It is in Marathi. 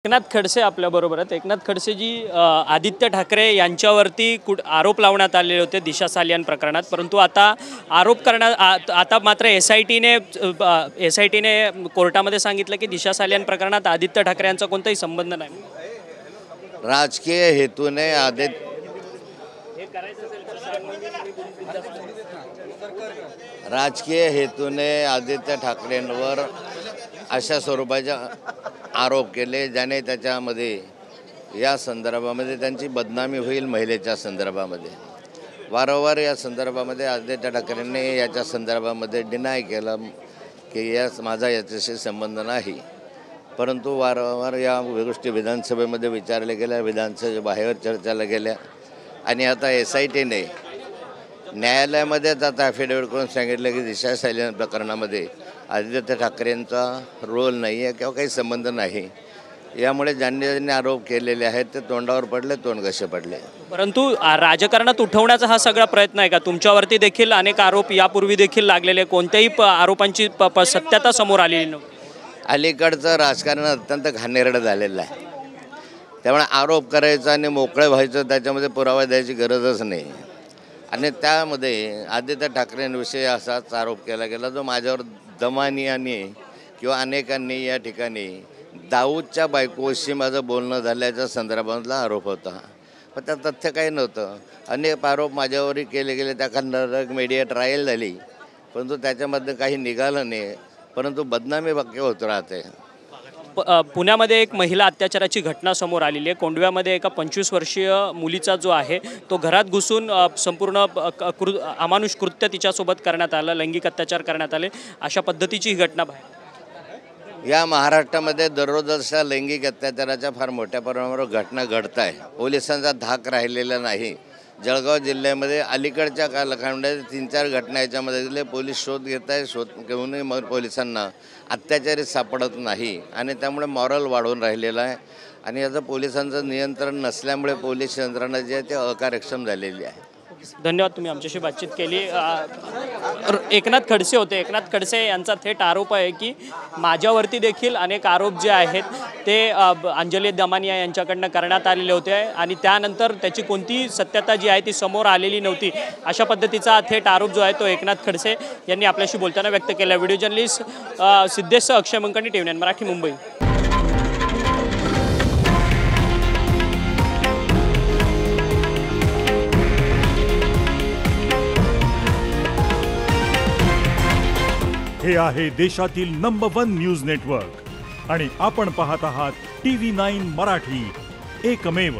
एकनाथ खडसे आपल्याबरोबर आहेत। एकनाथ खडसे जी आदित्य ठाकरे यांच्यावरती आरोप लावण्यात आलेले होते दिशा सालियान प्रकरणात, परंतु आता आरोप करण्यात आता मात्र एसआयटीने कोर्टामध्ये सांगितलं की दिशा सालियान प्रकरणात आदित्य ठाकरे यांचा कोणताही संबंध नाही। राजकीय हेतूने आदित्य ठाकरेंवर अशा स्वरूपाचे आरोप केले ज्याने त्याच्यामध्ये या संदर्भामध्ये त्यांची बदनामी होईल। महिलेच्या संदर्भामध्ये वारंवार या संदर्भामध्ये आदित्य ठाकरेंनी याच्या संदर्भामध्ये डिनाय केलं की माझा याच्याशी संबंध नाही, परंतु वारंवार या गोष्टी विधानसभेमध्ये विचारल्या गेल्या, विधानसभेबाहेर चर्चेला गेल्या आणि आता एसआयटीने न्यायालयामध्येच आता ॲफिडेविट करून सांगितलं की दिशा सालियान प्रकरणामध्ये आदित्य ठाकरेंचा रोल नाही आहे किंवा काही संबंध नाही। यामुळे ज्यांनी आरोप केलेले आहेत ते तोंडावर पडले, तोंड कसे पडले। परंतु राजकारणात उठवण्याचा हा सगळा प्रयत्न आहे का? तुमच्यावरती देखील अनेक आरोप यापूर्वी देखील लागलेले, कोणत्याही आरोपांची सत्यता समोर आलेली नव्हती। अलीकडचं राजकारण अत्यंत घाणेरडं झालेलं आहे, त्यामुळे आरोप करायचा आणि मोकळे व्हायचं, त्याच्यामध्ये पुरावा द्यायची गरजच नाही। आणि त्यामध्ये आदित्य ठाकरेंविषयी असाच आरोप केला गेला जो माझ्यावर दमानियांनी किंवा अनेकांनी या ठिकाणी दाऊदच्या बायकोशी माझं बोलणं झाल्याच्या संदर्भातला आरोप होता, पण त्या तथ्य काही नव्हतं। अनेक आरोप माझ्यावरही केले गेले, त्या मीडिया ट्रायल झाली, परंतु त्याच्यामध्ये काही निघालं नाही, परंतु बदनामी बाकी होत राहते। पुण्यामध्ये एक महिला अत्याचाराची घटना समोर आलेली आहे। कोंडव्यामध्ये एका 25 वर्षीय मुलीचा जो आहे तो घरात घुसून संपूर्ण अमानुष कृत्य तिच्यासोबत करण्यात आलं, लैंगिक अत्याचार करण्यात आले, अशा पद्धतीची ही घटना बाहेर। या महाराष्ट्रामध्ये दररोज अशा लैंगिक अत्याचाराच्या फार मोठ्या प्रमाणावर घटना घडत आहे। पोलिसांचा धाक राहिलेला नाही। जळगाव जिल्ह्यामध्ये अलीकडच्या कालखंडात 3-4 घटना याच्यामध्ये दिले, पोलीस शोध घेत आहे, शोध घेऊनही मग पोलिसांना अत्याचारी सापडत नाही आणि त्यामुळे मॉरल वाढून राहिलेला आहे आणि याचं पोलिसांचं नियंत्रण नसल्यामुळे पोलीस यंत्रणा जी आहे ते अकार्यक्षम झालेली आहे। धन्यवाद, तुम्ही आमच्याशी बातचीत केली। एकनाथ खडसे होते। एकनाथ खडसे यांचा थेट आरोप आहे की माझ्यावरती देखील अनेक आरोप जे आहेत ते अंजली दमानिया यांच्याकडनं करण्यात आलेले होते आणि त्यानंतर त्याची कोणती सत्यता जी आहे ती समोर आलेली नव्हती, अशा पद्धतीचा थेट आरोप जो आहे तो एकनाथ खडसे यांनी आपल्याशी बोलताना व्यक्त केला। व्हिडिओ जर्नलिस्ट सिद्धेश अक्षय मंकणी, टीव्ही 9 मराठी, मुंबई। हे आहे देशातील नंबर 1 न्यूज नेटवर्क आणि आपण पाहत आहात TV9 मराठी, एकमेव।